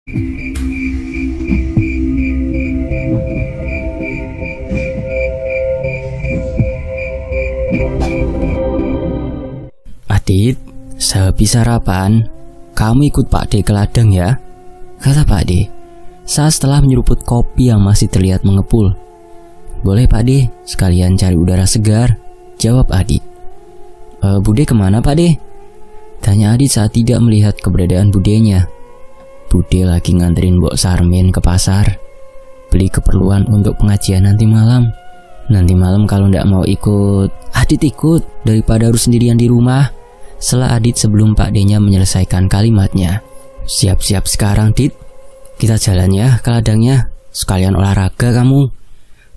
Adit, sehabis sarapan, kamu ikut Pak D ke ladang ya, kata Pak D saat setelah menyeruput kopi yang masih terlihat mengepul. Boleh Pak D, sekalian cari udara segar, jawab Adit. Bude kemana Pak D? Tanya Adit saat tidak melihat keberadaan budenya. Bude lagi nganterin Mbok Sarmin ke pasar, beli keperluan untuk pengajian nanti malam. Nanti malam kalau ndak mau ikut, Adit ikut daripada harus sendirian di rumah. Sela Adit sebelum Pak D-nya menyelesaikan kalimatnya. Siap-siap sekarang Dit, kita jalan ya ke ladangnya, sekalian olahraga kamu,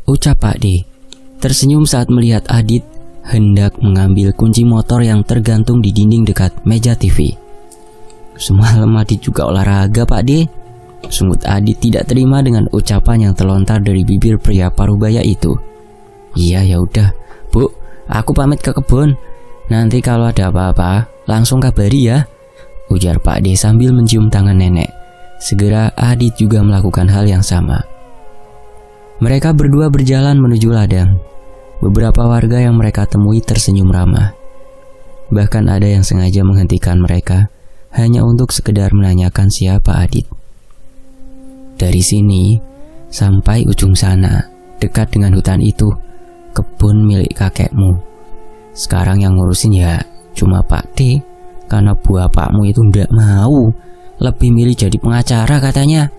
ucap Pak D. Tersenyum saat melihat Adit hendak mengambil kunci motor yang tergantung di dinding dekat meja TV. Semalam Adit juga olahraga Pak D, sungut Adit tidak terima dengan ucapan yang terlontar dari bibir pria parubaya itu. Iya ya udah Bu, aku pamit ke kebun. Nanti kalau ada apa-apa langsung kabari ya, ujar Pak D sambil mencium tangan nenek. Segera Adit juga melakukan hal yang sama. Mereka berdua berjalan menuju ladang. Beberapa warga yang mereka temui tersenyum ramah. Bahkan ada yang sengaja menghentikan mereka hanya untuk sekedar menanyakan siapa Adit. Dari sini sampai ujung sana, dekat dengan hutan itu, kebun milik kakekmu. Sekarang yang ngurusin ya cuma Pak D, karena bapakmu itu ndak mau, lebih milih jadi pengacara katanya,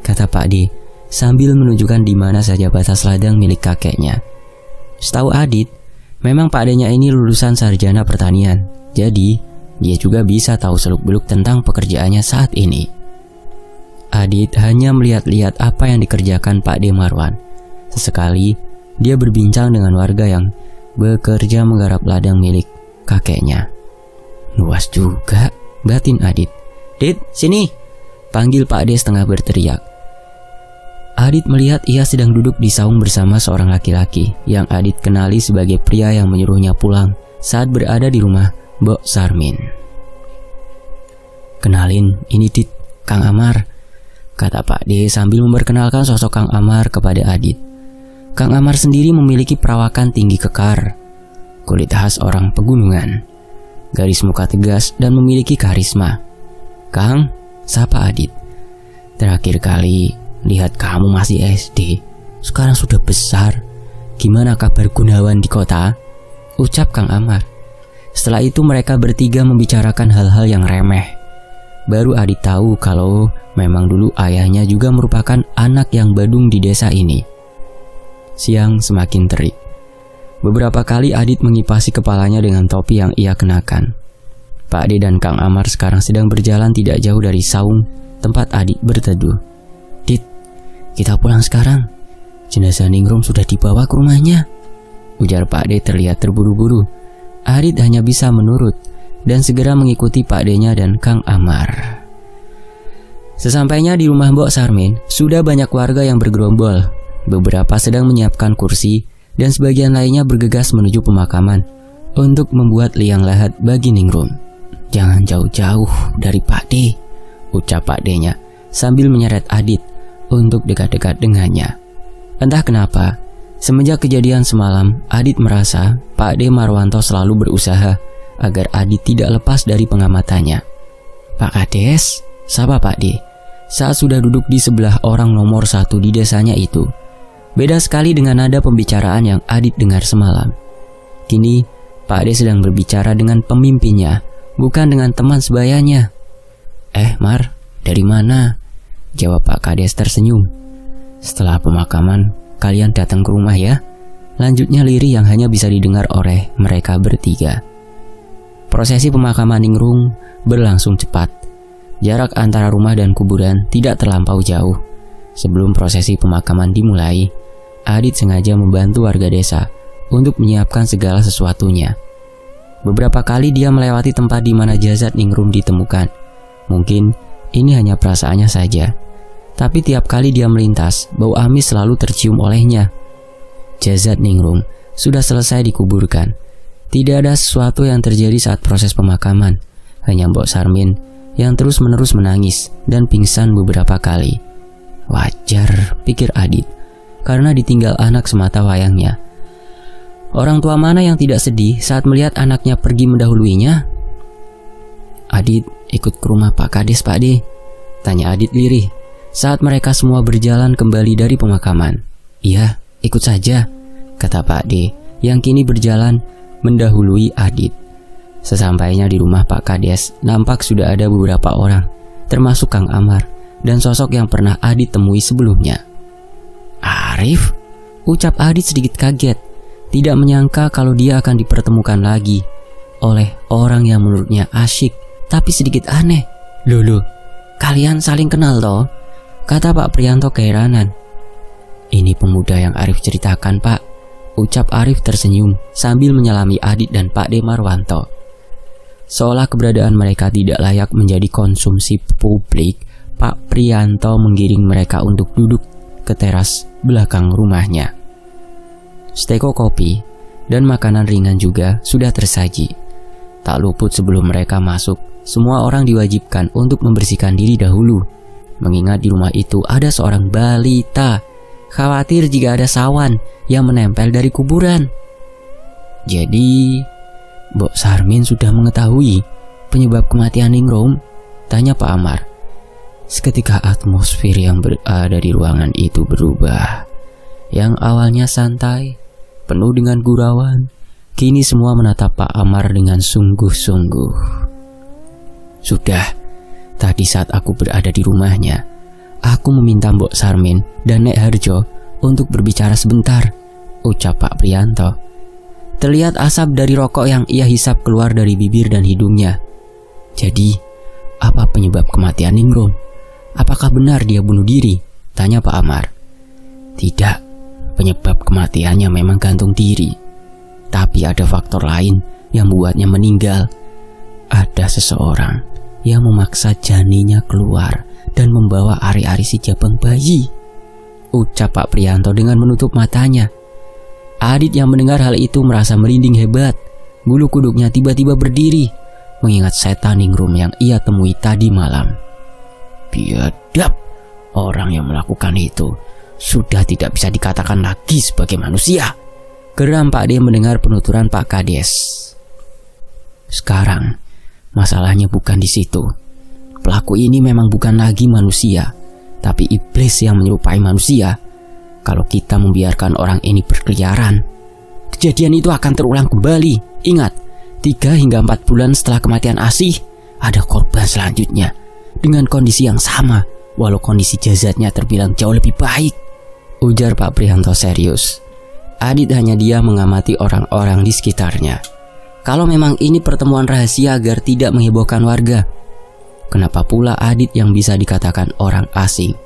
kata Pak D sambil menunjukkan di mana saja batas ladang milik kakeknya. Setahu Adit, memang Pak D-nya ini lulusan sarjana pertanian, jadi dia juga bisa tahu seluk-beluk tentang pekerjaannya saat ini. Adit hanya melihat-lihat apa yang dikerjakan Pak D Marwan. Sesekali dia berbincang dengan warga yang bekerja menggarap ladang milik kakeknya. Luas juga, batin Adit. Dit, sini, panggil Pak D setengah berteriak. Adit melihat ia sedang duduk di saung bersama seorang laki-laki yang Adit kenali sebagai pria yang menyuruhnya pulang saat berada di rumah Mbok Sarmin. Kenalin, ini Dit, Kang Amar, kata Pak D sambil memperkenalkan sosok Kang Amar kepada Adit. Kang Amar sendiri memiliki perawakan tinggi kekar, kulit khas orang pegunungan, garis muka tegas dan memiliki karisma. Kang, sapa Adit. Terakhir kali lihat kamu masih SD, sekarang sudah besar. Gimana kabar Gunawan di kota? Ucap Kang Amar. Setelah itu mereka bertiga membicarakan hal-hal yang remeh. Baru Adit tahu kalau memang dulu ayahnya juga merupakan anak yang badung di desa ini. Siang semakin terik. Beberapa kali Adit mengipasi kepalanya dengan topi yang ia kenakan. Pak D dan Kang Amar sekarang sedang berjalan tidak jauh dari saung tempat Adit berteduh. Dit, kita pulang sekarang. Jenazah Ningrum sudah dibawa ke rumahnya, ujar Pak D terlihat terburu-buru. Adit hanya bisa menurut dan segera mengikuti Pak D-nya dan Kang Amar. Sesampainya di rumah Mbok Sarmin, sudah banyak warga yang bergerombol. Beberapa sedang menyiapkan kursi dan sebagian lainnya bergegas menuju pemakaman untuk membuat liang lahat bagi Ningrum. Jangan jauh-jauh dari Pak D, ucap Pak D-nya sambil menyeret Adit untuk dekat-dekat dengannya. Entah kenapa, semenjak kejadian semalam, Adit merasa Pak D Marwanto selalu berusaha agar Adit tidak lepas dari pengamatannya. Pak Kades, sapa Pak D saat sudah duduk di sebelah orang nomor 1 di desanya itu. Beda sekali dengan nada pembicaraan yang Adit dengar semalam. Kini Pak D sedang berbicara dengan pemimpinnya, bukan dengan teman sebayanya. Mar, dari mana? Jawab Pak Kades tersenyum. Setelah pemakaman, kalian datang ke rumah ya. Lanjutnya lirih yang hanya bisa didengar oleh mereka bertiga. Prosesi pemakaman Ningrum berlangsung cepat. Jarak antara rumah dan kuburan tidak terlampau jauh. Sebelum prosesi pemakaman dimulai, Adit sengaja membantu warga desa untuk menyiapkan segala sesuatunya. Beberapa kali dia melewati tempat di mana jasad Ningrum ditemukan. Mungkin ini hanya perasaannya saja, tapi tiap kali dia melintas, bau amis selalu tercium olehnya. Jasad Ningrum sudah selesai dikuburkan. Tidak ada sesuatu yang terjadi saat proses pemakaman. Hanya Mbok Sarmin yang terus-menerus menangis dan pingsan beberapa kali. Wajar, pikir Adit, karena ditinggal anak semata wayangnya. Orang tua mana yang tidak sedih saat melihat anaknya pergi mendahuluinya? Adit, ikut ke rumah Pak Kades, Pak De, tanya Adit lirih saat mereka semua berjalan kembali dari pemakaman. Iya, ikut saja, kata Pak De yang kini berjalan mendahului Adit. Sesampainya di rumah Pak Kades, nampak sudah ada beberapa orang, termasuk Kang Amar dan sosok yang pernah Adit temui sebelumnya. Arif, ucap Adit sedikit kaget, tidak menyangka kalau dia akan dipertemukan lagi oleh orang yang menurutnya asyik tapi sedikit aneh. Loh, kalian saling kenal toh? Kata Pak Prianto keheranan. Ini pemuda yang Arif ceritakan, Pak, ucap Arif tersenyum sambil menyalami Adit dan Pak De Marwanto. Seolah keberadaan mereka tidak layak menjadi konsumsi publik, Pak Prianto menggiring mereka untuk duduk ke teras belakang rumahnya. Steko kopi dan makanan ringan juga sudah tersaji. Tak luput sebelum mereka masuk, semua orang diwajibkan untuk membersihkan diri dahulu, mengingat di rumah itu ada seorang balita, khawatir jika ada sawan yang menempel dari kuburan. Jadi, Mbok Sarmin sudah mengetahui penyebab kematian Ningrum? Tanya Pak Amar. Seketika atmosfer yang berada di ruangan itu berubah. Yang awalnya santai, penuh dengan gurauan, kini semua menatap Pak Amar dengan sungguh-sungguh. Sudah, tadi saat aku berada di rumahnya, aku meminta Mbok Sarmin dan Nek Harjo untuk berbicara sebentar, ucap Pak Prianto. Terlihat asap dari rokok yang ia hisap keluar dari bibir dan hidungnya. Jadi, apa penyebab kematian Ningrum? Apakah benar dia bunuh diri? Tanya Pak Amar. Tidak, penyebab kematiannya memang gantung diri. Tapi ada faktor lain yang membuatnya meninggal. Ada seseorang yang memaksa janinnya keluar dan membawa ari-ari si jabang bayi, ucap Pak Prianto dengan menutup matanya. Adit yang mendengar hal itu merasa merinding hebat. Bulu kuduknya tiba-tiba berdiri, mengingat setan Ningrum yang ia temui tadi malam. Biadab, orang yang melakukan itu sudah tidak bisa dikatakan lagi sebagai manusia, geram Pak De mendengar penuturan Pak Kades. Sekarang, masalahnya bukan di situ. Pelaku ini memang bukan lagi manusia, tapi iblis yang menyerupai manusia. Kalau kita membiarkan orang ini berkeliaran, kejadian itu akan terulang kembali. Ingat, 3 hingga 4 bulan setelah kematian Asih, ada korban selanjutnya dengan kondisi yang sama, walau kondisi jasadnya terbilang jauh lebih baik, ujar Pak Prianto serius. Adit hanya dia mengamati orang-orang di sekitarnya. Kalau memang ini pertemuan rahasia agar tidak menghebohkan warga, kenapa pula Adit yang bisa dikatakan orang asing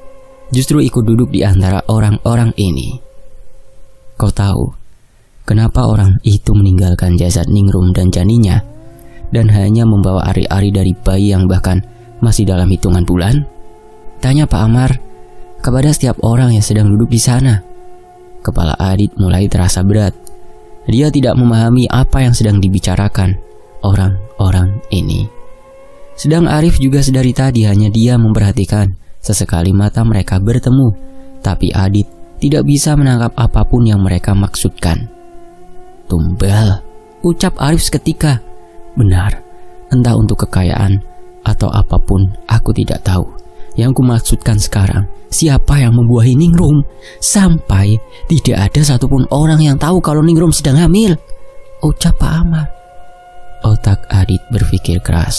justru ikut duduk di antara orang-orang ini? Kau tahu kenapa orang itu meninggalkan jasad Ningrum dan janinnya dan hanya membawa ari-ari dari bayi yang bahkan masih dalam hitungan bulan? Tanya Pak Amar kepada setiap orang yang sedang duduk di sana. Kepala Adit mulai terasa berat. Dia tidak memahami apa yang sedang dibicarakan orang-orang ini. Sedang Arif juga sedari tadi hanya dia memperhatikan. Sesekali mata mereka bertemu, tapi Adit tidak bisa menangkap apapun yang mereka maksudkan. Tumbal, ucap Arif seketika. Benar, entah untuk kekayaan atau apapun, aku tidak tahu. Yang kumaksudkan sekarang, siapa yang membuahi Ningrum sampai tidak ada satupun orang yang tahu kalau Ningrum sedang hamil, ucap Pak Amar. Otak Adit berpikir keras.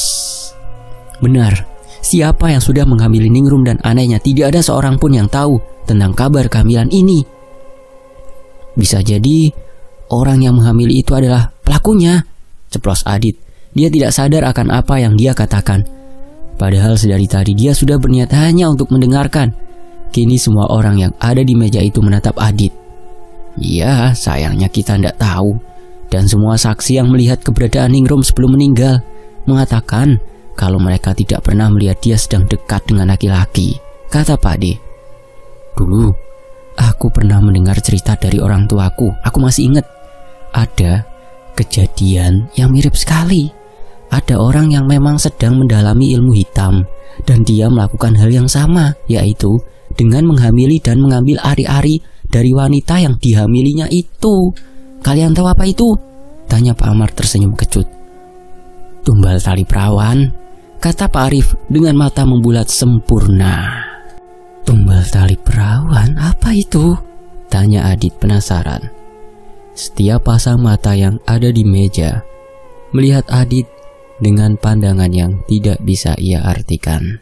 Benar, siapa yang sudah menghamili Ningrum dan anehnya tidak ada seorang pun yang tahu tentang kabar kehamilan ini. Bisa jadi orang yang menghamili itu adalah pelakunya, ceplos Adit. Dia tidak sadar akan apa yang dia katakan. Padahal sedari tadi dia sudah berniat hanya untuk mendengarkan. Kini semua orang yang ada di meja itu menatap Adit. Ya, sayangnya kita tidak tahu. Dan semua saksi yang melihat keberadaan Ningrum sebelum meninggal mengatakan kalau mereka tidak pernah melihat dia sedang dekat dengan laki-laki, kata Pak De. Dulu, aku pernah mendengar cerita dari orang tuaku. Aku masih ingat ada kejadian yang mirip sekali. ada orang yang memang sedang mendalami ilmu hitam, dan dia melakukan hal yang sama, yaitu dengan menghamili dan mengambil ari-ari dari wanita yang dihamilinya itu. Kalian tahu apa itu? Tanya Pak Amar tersenyum kecut. Tumbal tali perawan, kata Pak Arif dengan mata membulat sempurna. Tumbal tali perawan, apa itu? Tanya Adit penasaran. Setiap pasang mata yang ada di meja melihat Adit dengan pandangan yang tidak bisa ia artikan.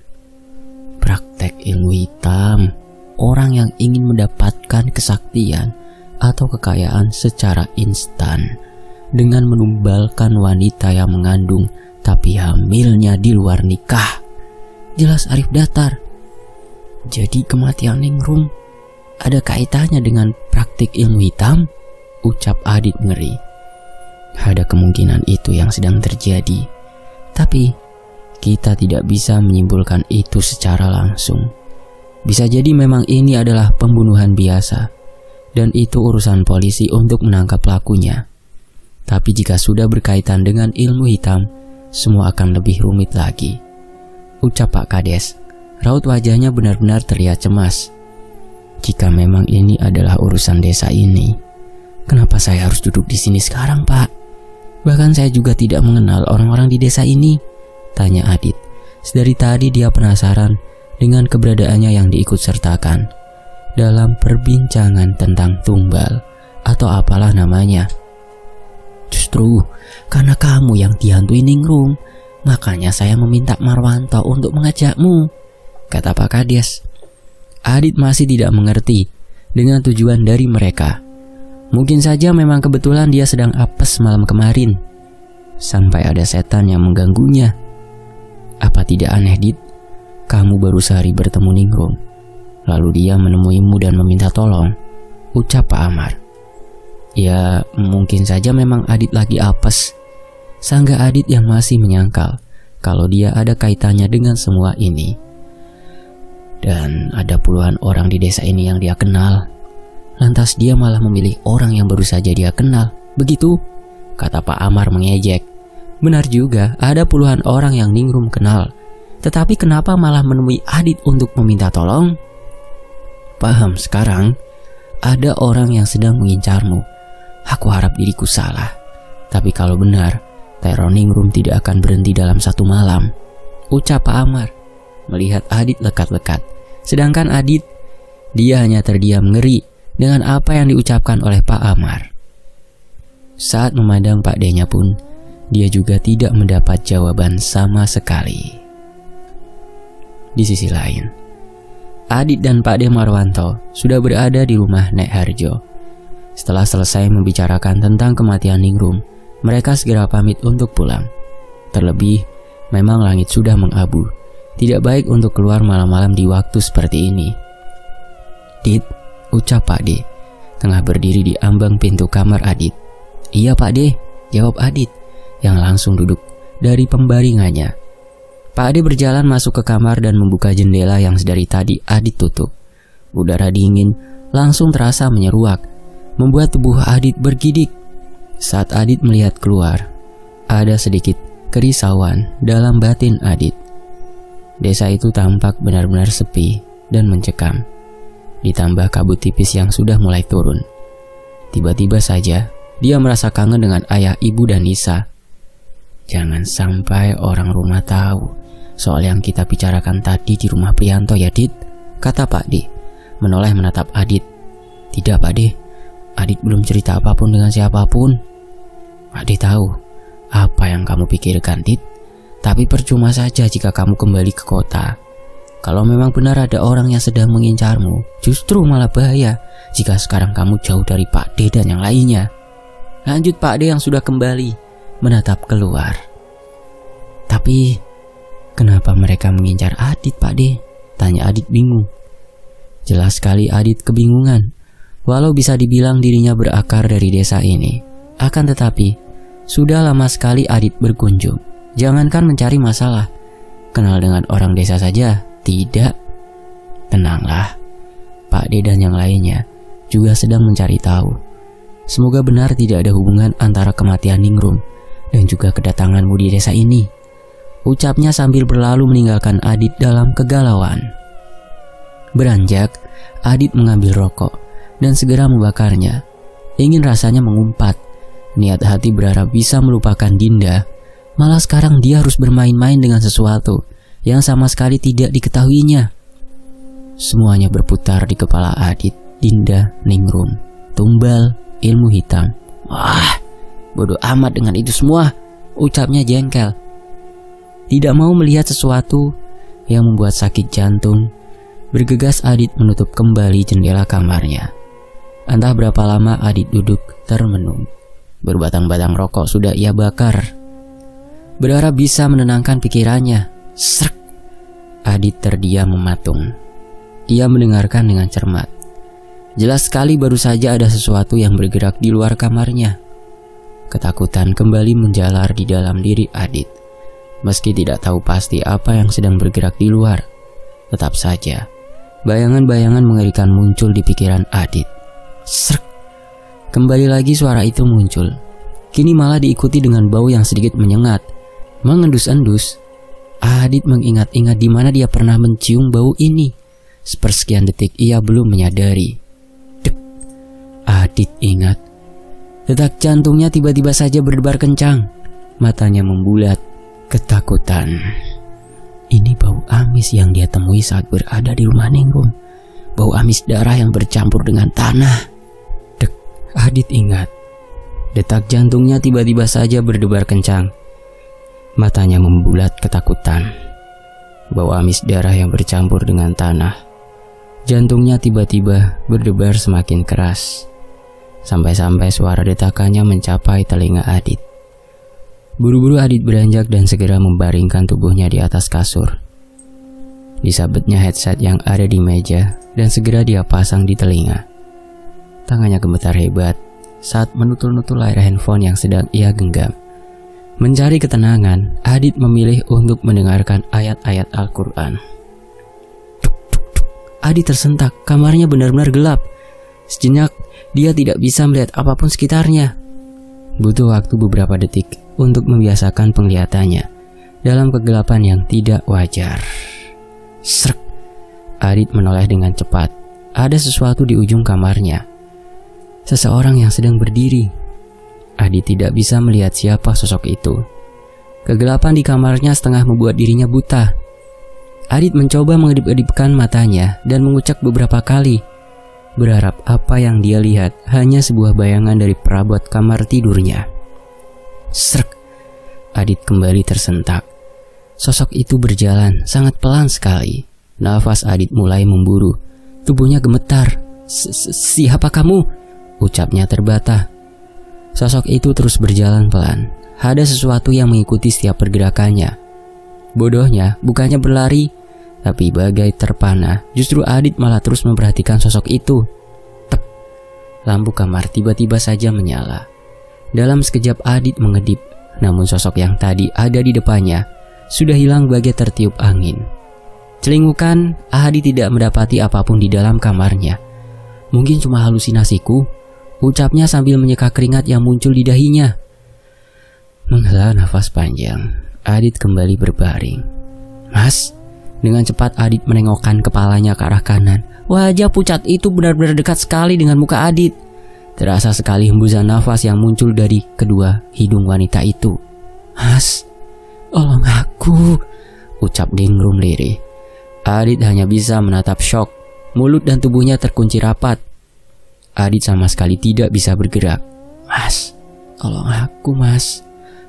Praktek ilmu hitam, orang yang ingin mendapatkan kesaktian atau kekayaan secara instan dengan menumbalkan wanita yang mengandung tapi hamilnya di luar nikah. Jelas Arif datar. Jadi kematian Ningrum ada kaitannya dengan praktik ilmu hitam? Ucap Adit ngeri. Ada kemungkinan itu yang sedang terjadi, tapi kita tidak bisa menyimpulkan itu secara langsung. Bisa jadi memang ini adalah pembunuhan biasa, dan itu urusan polisi untuk menangkap pelakunya. Tapi jika sudah berkaitan dengan ilmu hitam, semua akan lebih rumit lagi. Ucap Pak Kades. Raut wajahnya benar-benar terlihat cemas. Jika memang ini adalah urusan desa ini, kenapa saya harus duduk di sini sekarang, Pak? Bahkan saya juga tidak mengenal orang-orang di desa ini, tanya Adit. Sedari tadi dia penasaran dengan keberadaannya yang diikut sertakan dalam perbincangan tentang tumbal atau apalah namanya. Justru karena kamu yang dihantui Ningrum, makanya saya meminta Marwanto untuk mengajakmu, kata Pak Kades. Adit masih tidak mengerti dengan tujuan dari mereka. Mungkin saja memang kebetulan dia sedang apes malam kemarin, sampai ada setan yang mengganggunya. Apa tidak aneh, Dit? Kamu baru sehari bertemu Ningrum, lalu dia menemuimu dan meminta tolong, ucap Pak Amar. Ya, mungkin saja memang Adit lagi apes. Sangga Adit yang masih menyangkal kalau dia ada kaitannya dengan semua ini. Dan ada puluhan orang di desa ini yang dia kenal. Lantas dia malah memilih orang yang baru saja dia kenal. Begitu? Kata Pak Amar mengejek. Benar juga, ada puluhan orang yang Ningrum kenal. Tetapi kenapa malah menemui Adit untuk meminta tolong? Paham sekarang? Ada orang yang sedang mengincarmu. Aku harap diriku salah. Tapi kalau benar, teror Ningrum tidak akan berhenti dalam satu malam, ucap Pak Amar melihat Adit lekat-lekat. Sedangkan Adit, dia hanya terdiam ngeri dengan apa yang diucapkan oleh Pak Amar. Saat memandang Pak D-nya pun, dia juga tidak mendapat jawaban sama sekali. Di sisi lain, Adit dan Pak D Marwanto sudah berada di rumah Nek Harjo. Setelah selesai membicarakan tentang kematian Ningrum, mereka segera pamit untuk pulang. Terlebih, memang langit sudah mengabu. Tidak baik untuk keluar malam-malam di waktu seperti ini. Dit, ucap Pak D, tengah berdiri di ambang pintu kamar Adit. Iya Pak D, jawab Adit, yang langsung duduk dari pembaringannya. Pak D berjalan masuk ke kamar dan membuka jendela yang sedari tadi Adit tutup. Udara dingin langsung terasa menyeruak, membuat tubuh Adit bergidik. Saat Adit melihat keluar, ada sedikit kerisauan dalam batin Adit. Desa itu tampak benar-benar sepi dan mencekam, ditambah kabut tipis yang sudah mulai turun. Tiba-tiba saja, dia merasa kangen dengan ayah, ibu, dan Nisa. Jangan sampai orang rumah tahu soal yang kita bicarakan tadi di rumah Prianto ya, Dit, kata Pak D, menoleh menatap Adit. Tidak Pak D, Adit belum cerita apapun dengan siapapun. Pak D tahu apa yang kamu pikirkan, Dit. Tapi percuma saja jika kamu kembali ke kota. Kalau memang benar ada orang yang sedang mengincarmu, justru malah bahaya jika sekarang kamu jauh dari Pak D dan yang lainnya. Lanjut Pak D yang sudah kembali menatap keluar. Tapi kenapa mereka mengincar Adit, Pak D? Tanya Adit bingung. Jelas sekali Adit kebingungan. Walau bisa dibilang dirinya berakar dari desa ini, akan tetapi sudah lama sekali Adit berkunjung. Jangankan mencari masalah, kenal dengan orang desa saja tidak. Tenanglah, Pak D dan yang lainnya juga sedang mencari tahu. Semoga benar tidak ada hubungan antara kematian Ningrum dan juga kedatanganmu di desa ini," ucapnya sambil berlalu meninggalkan Adit dalam kegalauan. Beranjak, Adit mengambil rokok dan segera membakarnya. Ingin rasanya mengumpat. Niat hati berharap bisa melupakan Dinda. Malah sekarang dia harus bermain-main dengan sesuatu yang sama sekali tidak diketahuinya. Semuanya berputar di kepala Adit. Dinda, Ningrum, tumbal, ilmu hitam. "Wah, bodoh amat dengan itu semua," ucapnya jengkel. Tidak mau melihat sesuatu yang membuat sakit jantung, bergegas Adit menutup kembali jendela kamarnya. Entah berapa lama Adit duduk termenung. Berbatang-batang rokok sudah ia bakar. Berharap bisa menenangkan pikirannya. Srek. Adit terdiam mematung. Ia mendengarkan dengan cermat. Jelas sekali baru saja ada sesuatu yang bergerak di luar kamarnya. Ketakutan kembali menjalar di dalam diri Adit. Meski tidak tahu pasti apa yang sedang bergerak di luar, tetap saja bayangan-bayangan mengerikan muncul di pikiran Adit. Srek. Kembali lagi suara itu muncul. Kini malah diikuti dengan bau yang sedikit menyengat, mengendus-endus. Adit mengingat-ingat di mana dia pernah mencium bau ini. Sepersekian detik ia belum menyadari. Dek. Adit ingat. Detak jantungnya tiba-tiba saja berdebar kencang. Matanya membulat. Ketakutan. Ini bau amis yang dia temui saat berada di rumah Ningrum. Bau amis darah yang bercampur dengan tanah. Dek. Adit ingat. Detak jantungnya tiba-tiba saja berdebar kencang. Matanya membulat ketakutan. Bau amis darah yang bercampur dengan tanah. Jantungnya tiba-tiba berdebar semakin keras. Sampai-sampai suara detakannya mencapai telinga Adit. Buru-buru Adit beranjak dan segera membaringkan tubuhnya di atas kasur. Disabetnya headset yang ada di meja dan segera dia pasang di telinga. Tangannya gemetar hebat saat menutul-nutul layar handphone yang sedang ia genggam. Mencari ketenangan, Adit memilih untuk mendengarkan ayat-ayat Al-Quran. Adit tersentak, kamarnya benar-benar gelap. Sejenak, dia tidak bisa melihat apapun sekitarnya. Butuh waktu beberapa detik untuk membiasakan penglihatannya dalam kegelapan yang tidak wajar. Srek. Adit menoleh dengan cepat. Ada sesuatu di ujung kamarnya. Seseorang yang sedang berdiri. Adit tidak bisa melihat siapa sosok itu. Kegelapan di kamarnya setengah membuat dirinya buta. Adit mencoba mengedip-edipkan matanya dan mengucap beberapa kali, berharap apa yang dia lihat hanya sebuah bayangan dari perabot kamar tidurnya. Srek. Adit kembali tersentak. Sosok itu berjalan sangat pelan sekali. Nafas Adit mulai memburu. Tubuhnya gemetar. "Siapa kamu?" ucapnya terbata. Sosok itu terus berjalan pelan. Ada sesuatu yang mengikuti setiap pergerakannya. Bodohnya, bukannya berlari, tapi bagai terpana, justru Adit malah terus memperhatikan sosok itu. Tek. Lampu kamar tiba-tiba saja menyala. Dalam sekejap Adit mengedip, namun sosok yang tadi ada di depannya sudah hilang bagai tertiup angin. Celingukan, Adit tidak mendapati apapun di dalam kamarnya. Mungkin cuma halusinasiku, ucapnya sambil menyeka keringat yang muncul di dahinya. Menghela nafas panjang, Adit kembali berbaring. "Mas?" Dengan cepat Adit menengokkan kepalanya ke arah kanan. Wajah pucat itu benar-benar dekat sekali dengan muka Adit. Terasa sekali hembusan nafas yang muncul dari kedua hidung wanita itu. "Mas, tolong aku," ucap Ningrum lirih. Adit hanya bisa menatap syok. Mulut dan tubuhnya terkunci rapat. Adit sama sekali tidak bisa bergerak. "Mas, tolong aku, Mas.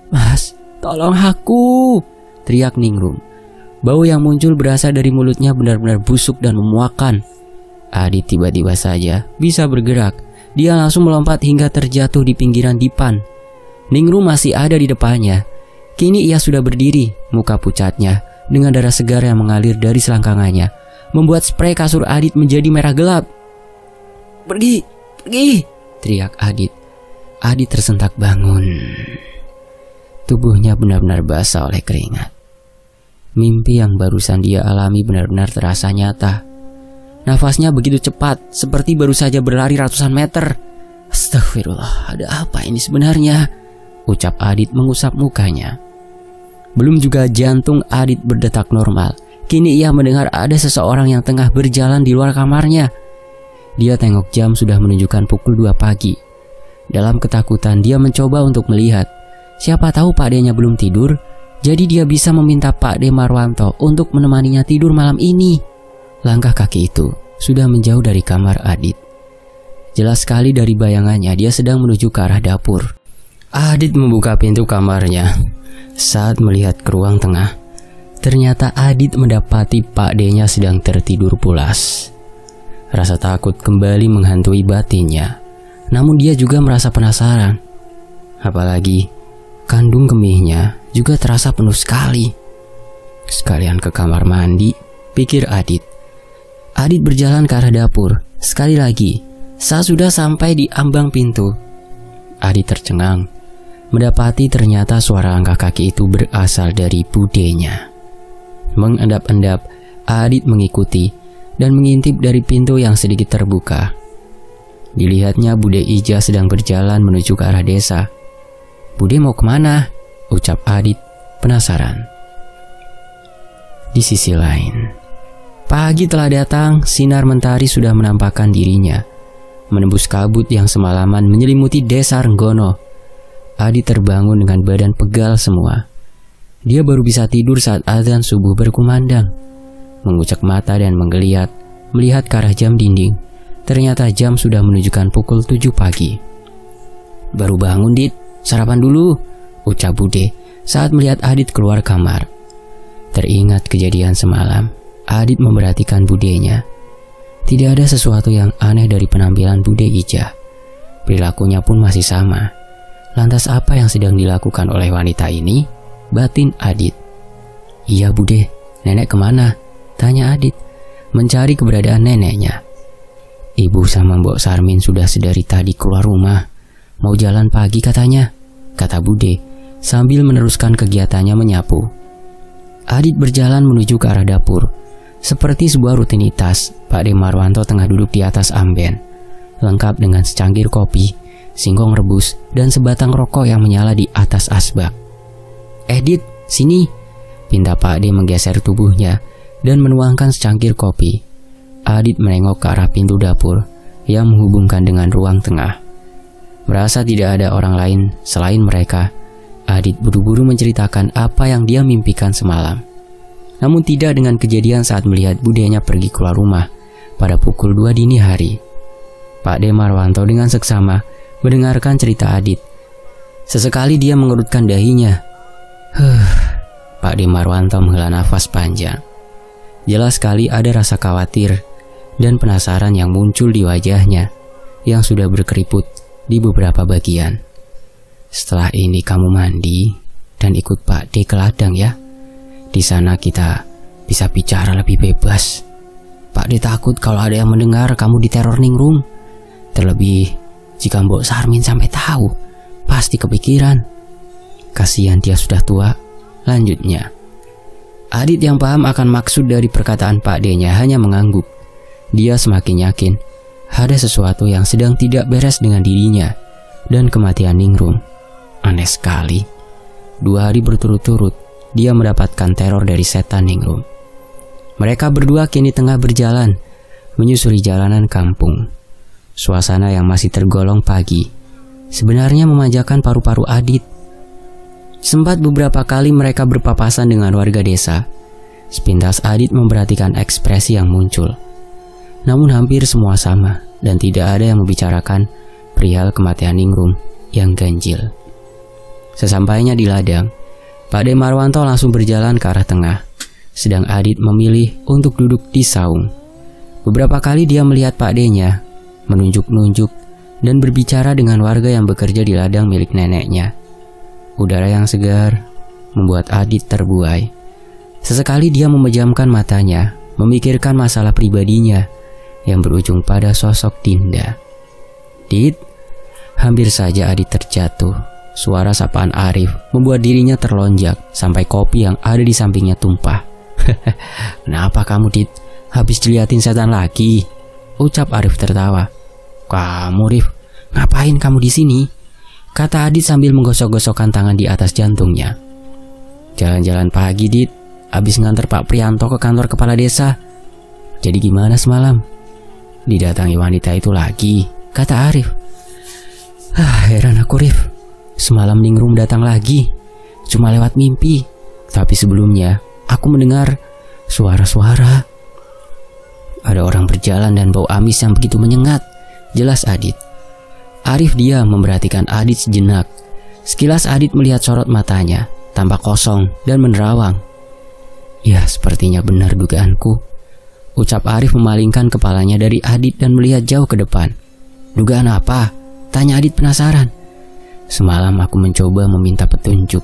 Mas, tolong aku," teriak Ningrum. Bau yang muncul berasal dari mulutnya benar-benar busuk dan memuakkan. Adit tiba-tiba saja bisa bergerak. Dia langsung melompat hingga terjatuh di pinggiran dipan. Ningrum masih ada di depannya. Kini ia sudah berdiri, muka pucatnya dengan darah segar yang mengalir dari selangkangannya membuat spray kasur Adit menjadi merah gelap. "Pergi, pergi!" teriak Adit. Adit tersentak bangun. Tubuhnya benar-benar basah oleh keringat. Mimpi yang barusan dia alami benar-benar terasa nyata. Nafasnya begitu cepat, seperti baru saja berlari ratusan meter. Astagfirullah, ada apa ini sebenarnya? ucap Adit mengusap mukanya. Belum juga jantung Adit berdetak normal, kini ia mendengar ada seseorang yang tengah berjalan di luar kamarnya. Dia tengok jam sudah menunjukkan pukul 2 pagi. Dalam ketakutan dia mencoba untuk melihat. Siapa tahu Pak D-nya belum tidur, jadi dia bisa meminta Pak D Marwanto untuk menemaninya tidur malam ini. Langkah kaki itu sudah menjauh dari kamar Adit. Jelas sekali dari bayangannya dia sedang menuju ke arah dapur. Adit membuka pintu kamarnya. Saat melihat ke ruang tengah, ternyata Adit mendapati Pak D-nya sedang tertidur pulas. Rasa takut kembali menghantui batinnya. Namun dia juga merasa penasaran. Apalagi kandung kemihnya juga terasa penuh sekali. Sekalian ke kamar mandi, pikir Adit. Adit berjalan ke arah dapur. Sekali lagi, saat sudah sampai di ambang pintu, Adit tercengang mendapati ternyata suara langkah kaki itu berasal dari budenya. Mengendap-endap, Adit mengikuti dan mengintip dari pintu yang sedikit terbuka. Dilihatnya Bude Ija sedang berjalan menuju ke arah desa. "Bude mau kemana?" ucap Adit penasaran. Di sisi lain, pagi telah datang. Sinar mentari sudah menampakkan dirinya, menembus kabut yang semalaman menyelimuti desa Renggono. Adit terbangun dengan badan pegal semua. Dia baru bisa tidur saat azan subuh berkumandang. Mengucek mata dan menggeliat, melihat ke arah jam dinding. Ternyata jam sudah menunjukkan pukul 7 pagi. "Baru bangun, Dit. Sarapan dulu," ucap Bude saat melihat Adit keluar kamar. Teringat kejadian semalam, Adit memperhatikan budenya. Tidak ada sesuatu yang aneh dari penampilan Bude Ija. Perilakunya pun masih sama. Lantas apa yang sedang dilakukan oleh wanita ini? Batin Adit. "Iya Bude, nenek kemana?" tanya Adit, mencari keberadaan neneknya. "Ibu sama Mbok Sarmin sudah sedari tadi keluar rumah. Mau jalan pagi katanya," kata Bude sambil meneruskan kegiatannya menyapu. Adit berjalan menuju ke arah dapur. Seperti sebuah rutinitas, Pak D Marwanto tengah duduk di atas amben, lengkap dengan secangkir kopi, singkong rebus, dan sebatang rokok yang menyala di atas asbak. "Dit, sini," pinta Pak D menggeser tubuhnya dan menuangkan secangkir kopi. Adit menengok ke arah pintu dapur yang menghubungkan dengan ruang tengah. Merasa tidak ada orang lain selain mereka, Adit buru-buru menceritakan apa yang dia mimpikan semalam. Namun tidak dengan kejadian saat melihat budenya pergi keluar rumah pada pukul 2 dini hari. Pak D Marwanto dengan seksama mendengarkan cerita Adit. Sesekali dia mengerutkan dahinya. Pak D Marwanto menghela nafas panjang. Jelas sekali ada rasa khawatir dan penasaran yang muncul di wajahnya yang sudah berkeriput di beberapa bagian. "Setelah ini kamu mandi dan ikut Pak D ke ladang ya. Di sana kita bisa bicara lebih bebas. Pak D takut kalau ada yang mendengar kamu diteror ningrum. Terlebih jika Mbok Sarmin sampai tahu, pasti kepikiran. Kasihan dia sudah tua," lanjutnya. Adit yang paham akan maksud dari perkataan Pak D-nya hanya mengangguk. Dia semakin yakin ada sesuatu yang sedang tidak beres dengan dirinya dan kematian Ningrum. Aneh sekali. 2 hari berturut-turut dia mendapatkan teror dari setan Ningrum. Mereka berdua kini tengah berjalan menyusuri jalanan kampung. Suasana yang masih tergolong pagi sebenarnya memanjakan paru-paru Adit. Sempat beberapa kali mereka berpapasan dengan warga desa. Sepintas Adit memperhatikan ekspresi yang muncul. Namun hampir semua sama dan tidak ada yang membicarakan perihal kematian Ningrum yang ganjil. Sesampainya di ladang, Pak D Marwanto langsung berjalan ke arah tengah, sedang Adit memilih untuk duduk di saung. Beberapa kali dia melihat Pak D-nya menunjuk-nunjuk dan berbicara dengan warga yang bekerja di ladang milik neneknya. Udara yang segar membuat Adit terbuai. Sesekali dia memejamkan matanya, memikirkan masalah pribadinya yang berujung pada sosok Dinda. "Dit," hampir saja Adit terjatuh. Suara sapaan Arif membuat dirinya terlonjak sampai kopi yang ada di sampingnya tumpah. "Kenapa kamu, Dit? Habis diliatin setan lagi?" ucap Arif tertawa. "Kamu, Rif, ngapain kamu di sini? kata Adit sambil menggosok-gosokkan tangan di atas jantungnya. Jalan-jalan pagi, Dit. Abis nganter Pak Prianto ke kantor kepala desa. Jadi gimana semalam? Didatangi wanita itu lagi, kata Arif. Heran aku, Rif. Semalam Ningrum datang lagi. Cuma lewat mimpi. Tapi sebelumnya aku mendengar suara-suara. Ada orang berjalan dan bau amis yang begitu menyengat. Jelas Adit. Arif diam memperhatikan Adit sejenak. Sekilas Adit melihat sorot matanya, tampak kosong dan menerawang. Ya, sepertinya benar dugaanku, ucap Arif memalingkan kepalanya dari Adit dan melihat jauh ke depan. Dugaan apa? Tanya Adit penasaran. Semalam aku mencoba meminta petunjuk.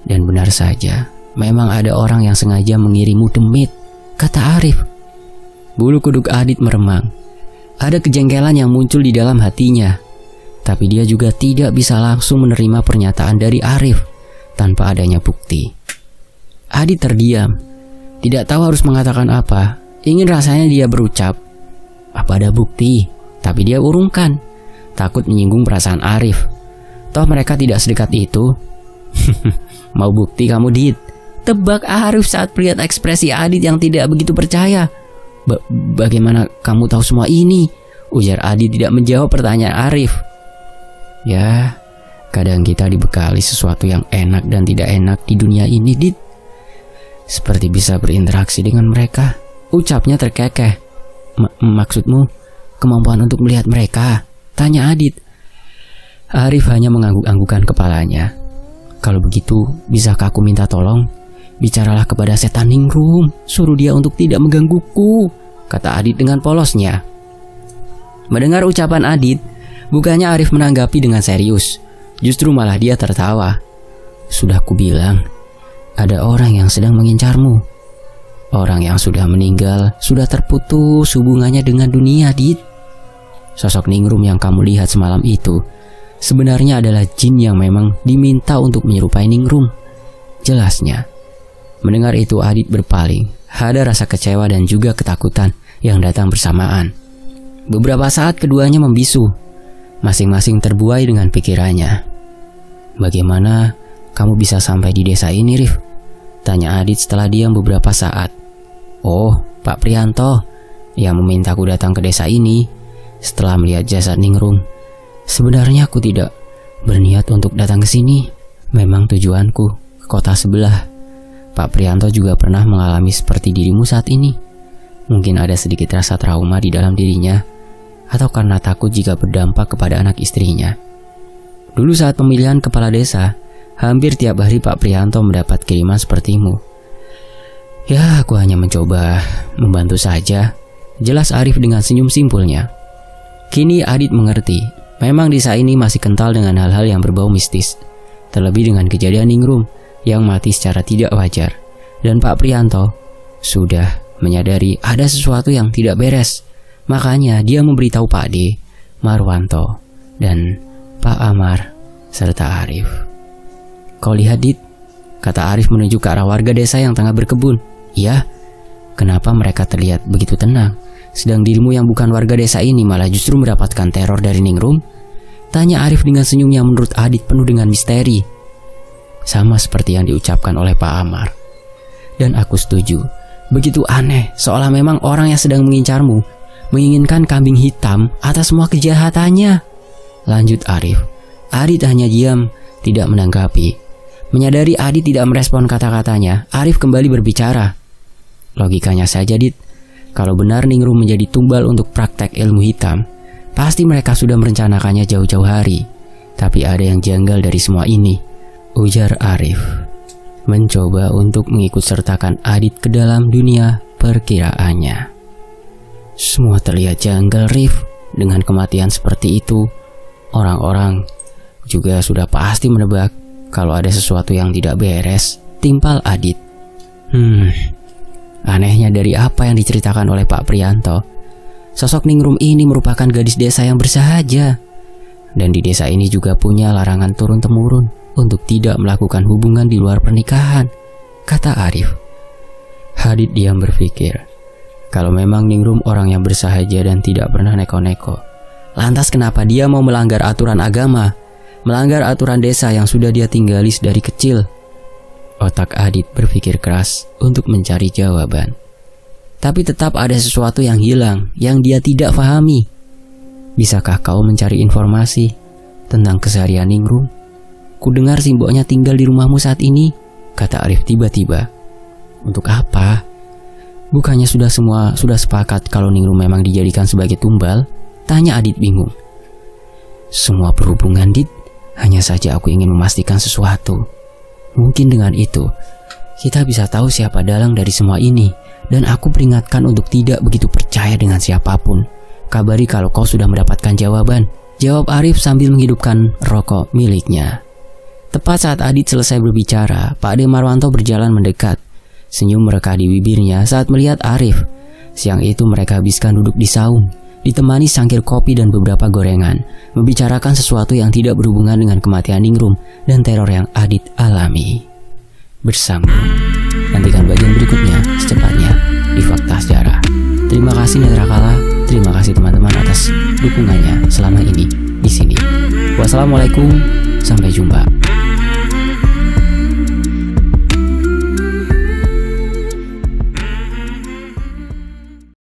Dan benar saja, memang ada orang yang sengaja mengirimmu demit, kata Arif. Bulu kuduk Adit meremang. Ada kejengkelan yang muncul di dalam hatinya. Tapi dia juga tidak bisa langsung menerima pernyataan dari Arif tanpa adanya bukti. Adit terdiam, tidak tahu harus mengatakan apa. Ingin rasanya dia berucap, apa ada bukti? Tapi dia urungkan, takut menyinggung perasaan Arif. Toh mereka tidak sedekat itu. Mau bukti kamu, Dit? Tebak Arif saat melihat ekspresi Adit yang tidak begitu percaya. Bagaimana kamu tahu semua ini? Ujar Adit tidak menjawab pertanyaan Arif. Ya, kadang kita dibekali sesuatu yang enak dan tidak enak di dunia ini, Dit. Seperti bisa berinteraksi dengan mereka, ucapnya terkekeh. Maksudmu kemampuan untuk melihat mereka? Tanya Adit. Arif hanya mengangguk-anggukkan kepalanya. Kalau begitu, bisakah aku minta tolong? Bicaralah kepada setan Ningrum, suruh dia untuk tidak menggangguku, kata Adit dengan polosnya. Mendengar ucapan Adit, bukannya Arif menanggapi dengan serius. Justru malah dia tertawa. Sudah kubilang, ada orang yang sedang mengincarmu. Orang yang sudah meninggal, sudah terputus hubungannya dengan dunia, Dit. Sosok Ningrum yang kamu lihat semalam itu sebenarnya adalah jin yang memang diminta untuk menyerupai Ningrum, jelasnya. Mendengar itu Adit berpaling. Ada rasa kecewa dan juga ketakutan yang datang bersamaan. Beberapa saat keduanya membisu, masing-masing terbuai dengan pikirannya. Bagaimana kamu bisa sampai di desa ini, Rif? Tanya Adit setelah diam beberapa saat. Oh, Pak Prianto yang memintaku datang ke desa ini setelah melihat jasad Ningrum. Sebenarnya aku tidak berniat untuk datang ke sini. Memang tujuanku ke kota sebelah. Pak Prianto juga pernah mengalami seperti dirimu saat ini. Mungkin ada sedikit rasa trauma di dalam dirinya, atau karena takut jika berdampak kepada anak istrinya. Dulu saat pemilihan kepala desa, hampir tiap hari Pak Prianto mendapat kiriman sepertimu. Ya, aku hanya mencoba membantu saja, jelas Arif dengan senyum simpulnya. Kini Adit mengerti, memang desa ini masih kental dengan hal-hal yang berbau mistis. Terlebih dengan kejadian Ningrum yang mati secara tidak wajar. Dan Pak Prianto sudah menyadari ada sesuatu yang tidak beres. Makanya dia memberitahu Pak D, Marwanto, dan Pak Amar, serta Arif. Kau lihat, Dit, kata Arif menunjuk ke arah warga desa yang tengah berkebun. Iya, kenapa mereka terlihat begitu tenang, sedang dirimu yang bukan warga desa ini malah justru mendapatkan teror dari Ningrum? Tanya Arif dengan senyum yang menurut Adit penuh dengan misteri. Sama seperti yang diucapkan oleh Pak Amar. Dan aku setuju, begitu aneh, seolah memang orang yang sedang mengincarmu menginginkan kambing hitam atas semua kejahatannya. Lanjut Arif. Adit hanya diam, tidak menanggapi. Menyadari Adit tidak merespon kata-katanya, Arif kembali berbicara. Logikanya saja, Dit. Kalau benar Ningrum menjadi tumbal untuk praktek ilmu hitam, pasti mereka sudah merencanakannya jauh-jauh hari. Tapi ada yang janggal dari semua ini, ujar Arif. Mencoba untuk mengikut sertakan Adit ke dalam dunia perkiraannya. Semua terlihat janggal, Rif. Dengan kematian seperti itu, orang-orang juga sudah pasti menebak kalau ada sesuatu yang tidak beres, timpal Adit. Anehnya dari apa yang diceritakan oleh Pak Prianto, sosok Ningrum ini merupakan gadis desa yang bersahaja. Dan di desa ini juga punya larangan turun-temurun untuk tidak melakukan hubungan di luar pernikahan, kata Arif. Adit diam berpikir. Kalau memang Ningrum orang yang bersahaja dan tidak pernah neko-neko, lantas kenapa dia mau melanggar aturan agama? melanggar aturan desa yang sudah dia tinggali dari kecil. Otak Adit berpikir keras untuk mencari jawaban. Tapi tetap ada sesuatu yang hilang, yang dia tidak pahami. Bisakah kau mencari informasi tentang keseharian Ningrum? Kudengar si mboknya tinggal di rumahmu saat ini, kata Arif tiba-tiba. Untuk apa? Bukannya sudah sepakat kalau Ningrum memang dijadikan sebagai tumbal? Tanya Adit bingung. Semua berhubungan, Dit. Hanya saja aku ingin memastikan sesuatu. Mungkin dengan itu kita bisa tahu siapa dalang dari semua ini. Dan aku peringatkan untuk tidak begitu percaya dengan siapapun. Kabari kalau kau sudah mendapatkan jawaban, jawab Arif sambil menghidupkan rokok miliknya. Tepat saat Adit selesai berbicara, Pak Ade Marwanto berjalan mendekat. Senyum merekah di bibirnya saat melihat Arif. Siang itu mereka habiskan duduk di saung, ditemani cangkir kopi dan beberapa gorengan, membicarakan sesuatu yang tidak berhubungan dengan kematian Ningrum dan teror yang Adit alami. Bersambung. Nantikan bagian berikutnya secepatnya di Fakta Sejarah. Terima kasih Netra Kala, terima kasih teman-teman atas dukungannya selama ini di sini. Wassalamualaikum, sampai jumpa.